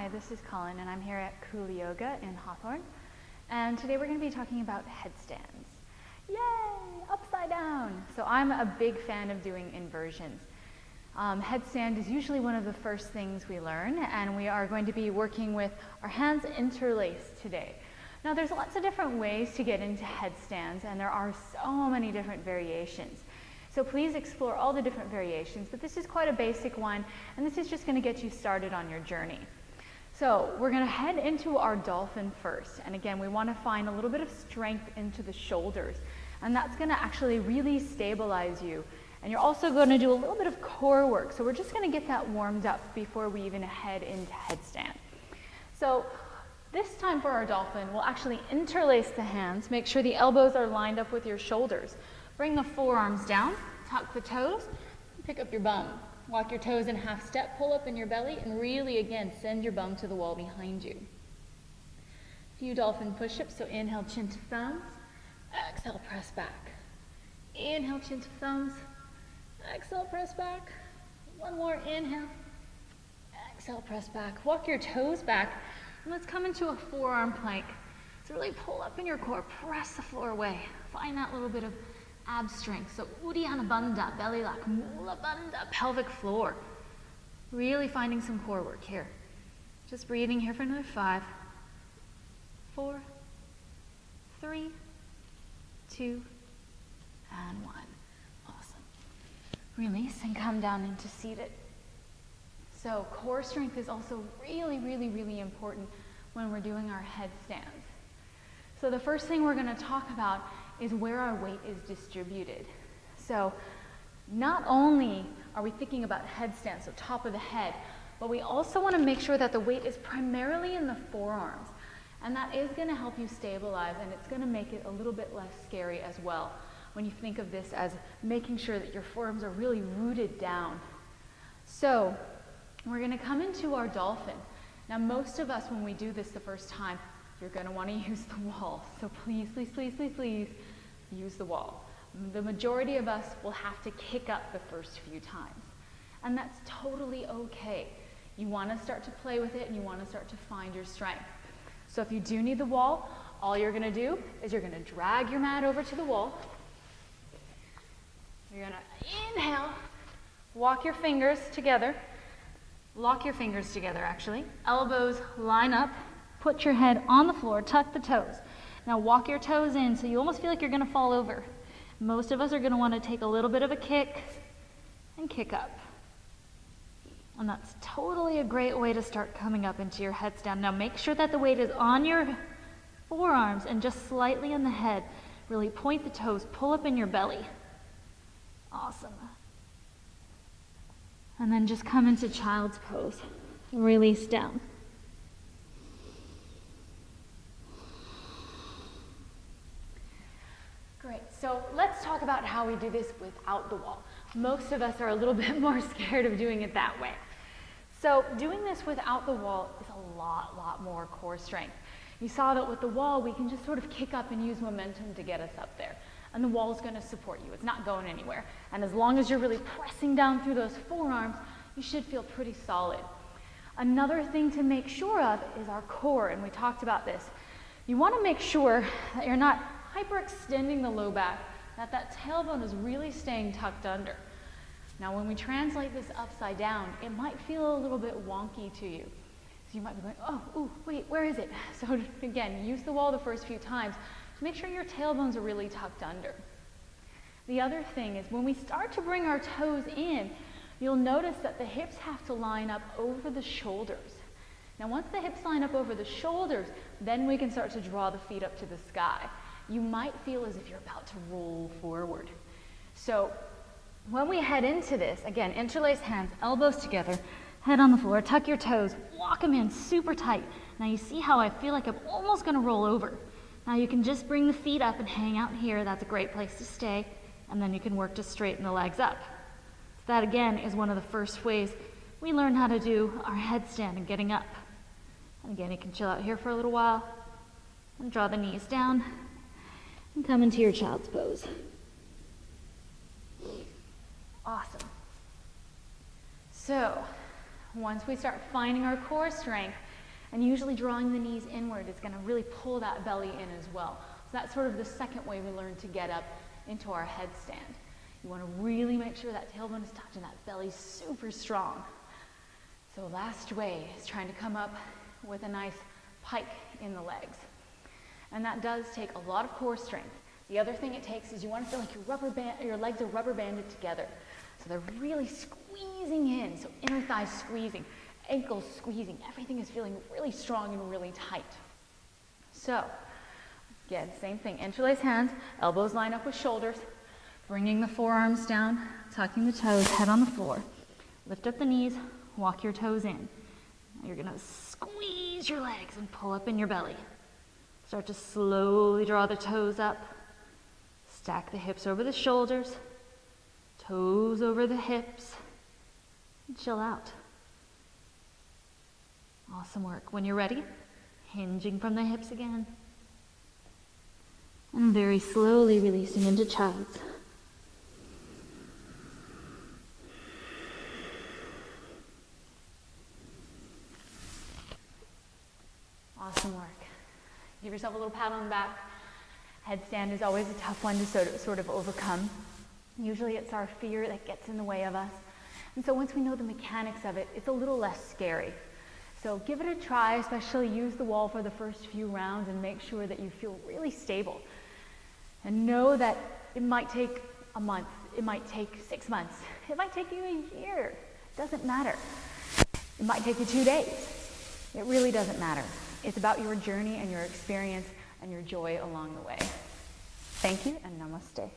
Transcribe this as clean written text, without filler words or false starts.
Hi, this is Colin, and I'm here at Cool Yoga in Hawthorne. And today we're going to be talking about headstands. Yay! Upside down! So I'm a big fan of doing inversions. Headstand is usually one of the first things we learn, and we are going to be working with our hands interlaced today. Now there's lots of different ways to get into headstands, and there are so many different variations. So please explore all the different variations, but this is quite a basic one, and this is just going to get you started on your journey. So we're going to head into our dolphin first, and again we want to find a little bit of strength into the shoulders, and that's going to actually really stabilize you. And you're also going to do a little bit of core work, so we're just going to get that warmed up before we even head into headstand. So this time for our dolphin, we'll actually interlace the hands, make sure the elbows are lined up with your shoulders. Bring the forearms down, tuck the toes, pick up your bum. Walk your toes in half step, pull up in your belly, and really, again, send your bum to the wall behind you. A few dolphin push-ups, so inhale, chin to thumbs. Exhale, press back. Inhale, chin to thumbs. Exhale, press back. One more, inhale. Exhale, press back. Walk your toes back, and let's come into a forearm plank. So really pull up in your core, press the floor away. Find that little bit of ab strength. So Uddiyana Bandha, belly lock, Mula Bandha, pelvic floor. Really finding some core work here. Just breathing here for another 5, 4, 3, 2, and 1. Awesome. Release and come down into seated. So core strength is also really important when we're doing our headstands. So the first thing we're going to talk about is where our weight is distributed. So not only are we thinking about headstands, so top of the head, but we also want to make sure that the weight is primarily in the forearms. And that is going to help you stabilize, and it's going to make it a little bit less scary as well when you think of this as making sure that your forearms are really rooted down. So we're going to come into our dolphin. Now most of us, when we do this the first time, you're going to want to use the wall. So please use the wall. The majority of us will have to kick up the first few times. And that's totally okay. You want to start to play with it, and you want to start to find your strength. So if you do need the wall, all you're going to do is you're going to drag your mat over to the wall. You're going to inhale, walk your fingers together. Lock your fingers together, actually. Elbows line up. Put your head on the floor, tuck the toes. Now walk your toes in so you almost feel like you're going to fall over. Most of us are going to want to take a little bit of a kick and kick up. And that's totally a great way to start coming up into your headstand. Now make sure that the weight is on your forearms and just slightly in the head. Really point the toes, pull up in your belly. Awesome. And then just come into child's pose. Release down. Great, so let's talk about how we do this without the wall. Most of us are a little bit more scared of doing it that way. So doing this without the wall is a lot more core strength. You saw that with the wall, we can just sort of kick up and use momentum to get us up there. And the wall is going to support you. It's not going anywhere. And as long as you're really pressing down through those forearms, you should feel pretty solid. Another thing to make sure of is our core, and we talked about this. You want to make sure that you're not hyperextending the low back, that tailbone is really staying tucked under. Now when we translate this upside down, it might feel a little bit wonky to you. So you might be going, oh, ooh, wait, where is it? So again, use the wall the first few times to make sure your tailbones are really tucked under. The other thing is when we start to bring our toes in, you'll notice that the hips have to line up over the shoulders. Now once the hips line up over the shoulders, then we can start to draw the feet up to the sky. You might feel as if you're about to roll forward. So when we head into this, again, interlace hands, elbows together, head on the floor, tuck your toes, walk them in super tight. Now you see how I feel like I'm almost going to roll over. Now you can just bring the feet up and hang out here. That's a great place to stay. And then you can work to straighten the legs up. So that again is one of the first ways we learn how to do our headstand and getting up. And again, you can chill out here for a little while and draw the knees down and come into your child's pose. Awesome. So once we start finding our core strength, And usually drawing the knees inward is going to really pull that belly in as well. So that's sort of the second way we learn to get up into our headstand. You want to really make sure that tailbone is touching, that belly's super strong. So last way is trying to come up with a nice pike in the legs. And that does take a lot of core strength. The other thing it takes is you want to feel like your legs are rubber banded together. So they're really squeezing in, so inner thighs squeezing, ankles squeezing, everything is feeling really strong and really tight. So, again, same thing, interlace hands, elbows line up with shoulders, bringing the forearms down, tucking the toes, head on the floor. Lift up the knees, walk your toes in. Now you're gonna squeeze your legs and pull up in your belly. Start to slowly draw the toes up. Stack the hips over the shoulders, toes over the hips, and chill out. Awesome work. When you're ready, hinging from the hips again. And very slowly releasing into child's. Awesome work. Give yourself a little pat on the back. Headstand is always a tough one to sort of overcome. Usually it's our fear that gets in the way of us. And so once we know the mechanics of it, it's a little less scary. So give it a try, especially use the wall for the first few rounds and make sure that you feel really stable. And know that it might take a month, it might take 6 months, it might take you a year. It doesn't matter. It might take you 2 days. It really doesn't matter. It's about your journey and your experience and your joy along the way. Thank you and namaste.